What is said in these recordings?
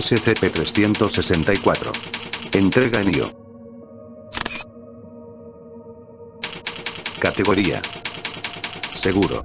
SCP-364. Entrega en IO. Categoría: seguro.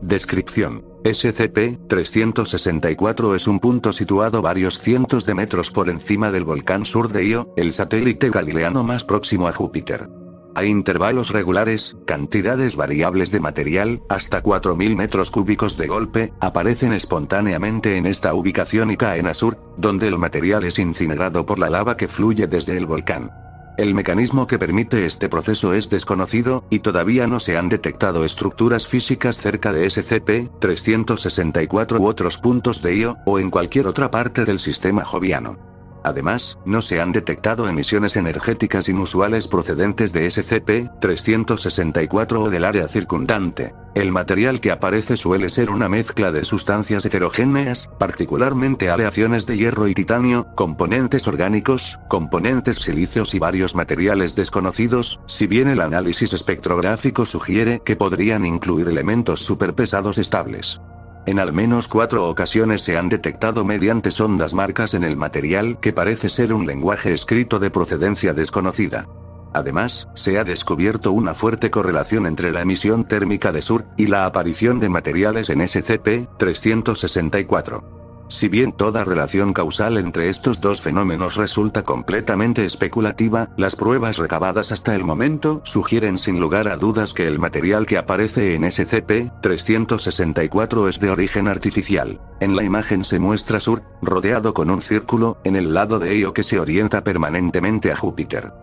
Descripción: SCP-364 es un punto situado varios cientos de metros por encima del volcán sur de Io, el satélite galileano más próximo a Júpiter. A intervalos regulares, cantidades variables de material, hasta 4.000 metros cúbicos de golpe, aparecen espontáneamente en esta ubicación y caen a sur, donde el material es incinerado por la lava que fluye desde el volcán. El mecanismo que permite este proceso es desconocido, y todavía no se han detectado estructuras físicas cerca de SCP-364 u otros puntos de Io, o en cualquier otra parte del sistema joviano. Además, no se han detectado emisiones energéticas inusuales procedentes de SCP-364 o del área circundante. El material que aparece suele ser una mezcla de sustancias heterogéneas, particularmente aleaciones de hierro y titanio, componentes orgánicos, componentes silíceos y varios materiales desconocidos, si bien el análisis espectrográfico sugiere que podrían incluir elementos superpesados estables. En al menos 4 ocasiones se han detectado mediante sondas marcas en el material que parece ser un lenguaje escrito de procedencia desconocida. Además, se ha descubierto una fuerte correlación entre la emisión térmica de SUR y la aparición de materiales en SCP-364. Si bien toda relación causal entre estos dos fenómenos resulta completamente especulativa, las pruebas recabadas hasta el momento sugieren sin lugar a dudas que el material que aparece en SCP-364 es de origen artificial. En la imagen se muestra SUR, rodeado con un círculo, en el lado de Io que se orienta permanentemente a Júpiter.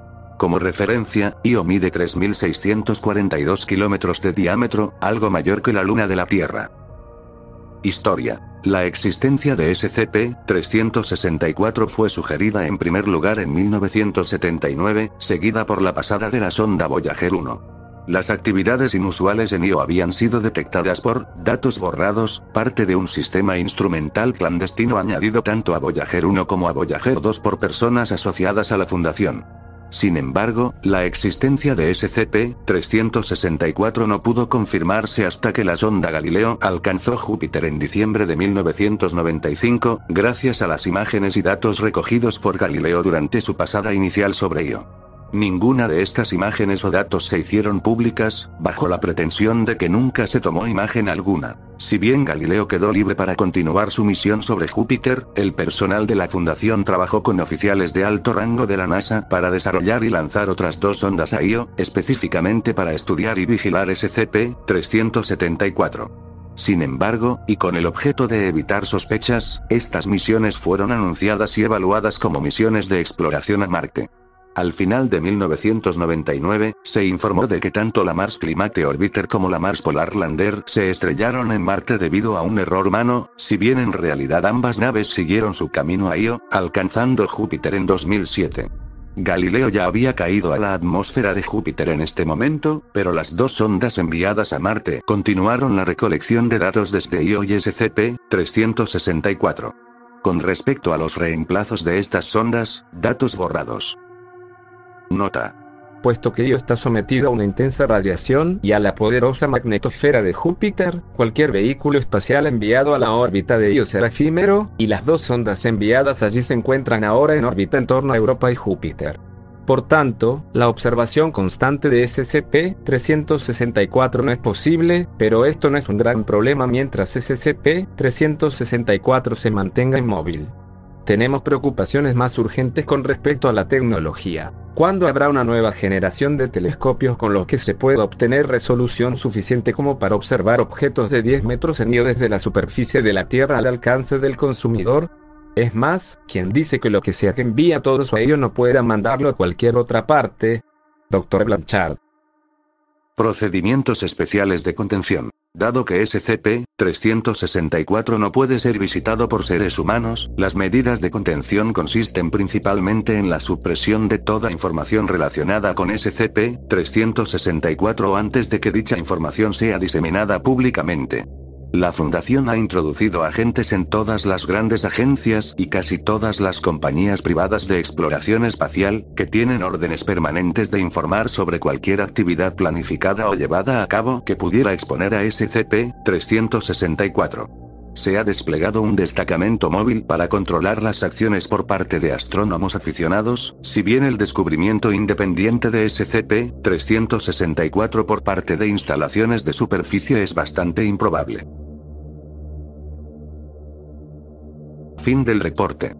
Como referencia, Io mide 3.642 kilómetros de diámetro, algo mayor que la Luna de la Tierra. Historia. La existencia de SCP-364 fue sugerida en primer lugar en 1979, seguida por la pasada de la sonda Voyager 1. Las actividades inusuales en Io habían sido detectadas por datos borrados, parte de un sistema instrumental clandestino añadido tanto a Voyager 1 como a Voyager 2 por personas asociadas a la Fundación. Sin embargo, la existencia de SCP-364 no pudo confirmarse hasta que la sonda Galileo alcanzó Júpiter en diciembre de 1995, gracias a las imágenes y datos recogidos por Galileo durante su pasada inicial sobre Io. Ninguna de estas imágenes o datos se hicieron públicas, bajo la pretensión de que nunca se tomó imagen alguna. Si bien Galileo quedó libre para continuar su misión sobre Júpiter, el personal de la Fundación trabajó con oficiales de alto rango de la NASA para desarrollar y lanzar otras 2 sondas a Io, específicamente para estudiar y vigilar SCP-374. Sin embargo, y con el objeto de evitar sospechas, estas misiones fueron anunciadas y evaluadas como misiones de exploración a Marte. Al final de 1999, se informó de que tanto la Mars Climate Orbiter como la Mars Polar Lander se estrellaron en Marte debido a un error humano, si bien en realidad ambas naves siguieron su camino a Io, alcanzando Júpiter en 2007. Galileo ya había caído a la atmósfera de Júpiter en este momento, pero las 2 sondas enviadas a Marte continuaron la recolección de datos desde Io y SCP-364. Con respecto a los reemplazos de estas sondas, datos borrados. Nota. Puesto que Io está sometido a una intensa radiación y a la poderosa magnetosfera de Júpiter, cualquier vehículo espacial enviado a la órbita de Io será efímero, y las 2 sondas enviadas allí se encuentran ahora en órbita en torno a Europa y Júpiter. Por tanto, la observación constante de SCP-364 no es posible, pero esto no es un gran problema mientras SCP-364 se mantenga inmóvil. Tenemos preocupaciones más urgentes con respecto a la tecnología. ¿Cuándo habrá una nueva generación de telescopios con los que se pueda obtener resolución suficiente como para observar objetos de 10 metros en Io desde la superficie de la Tierra al alcance del consumidor? Es más, quien dice que lo que sea que envía todo eso a Io no pueda mandarlo a cualquier otra parte. Dr. Blanchard. Procedimientos especiales de contención. Dado que SCP-364 no puede ser visitado por seres humanos, las medidas de contención consisten principalmente en la supresión de toda información relacionada con SCP-364 antes de que dicha información sea diseminada públicamente. La Fundación ha introducido agentes en todas las grandes agencias y casi todas las compañías privadas de exploración espacial, que tienen órdenes permanentes de informar sobre cualquier actividad planificada o llevada a cabo que pudiera exponer a SCP-364. Se ha desplegado un destacamento móvil para controlar las acciones por parte de astrónomos aficionados, si bien el descubrimiento independiente de SCP-364 por parte de instalaciones de superficie es bastante improbable. Fin del reporte.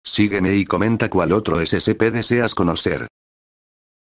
Sígueme y comenta cuál otro SCP deseas conocer.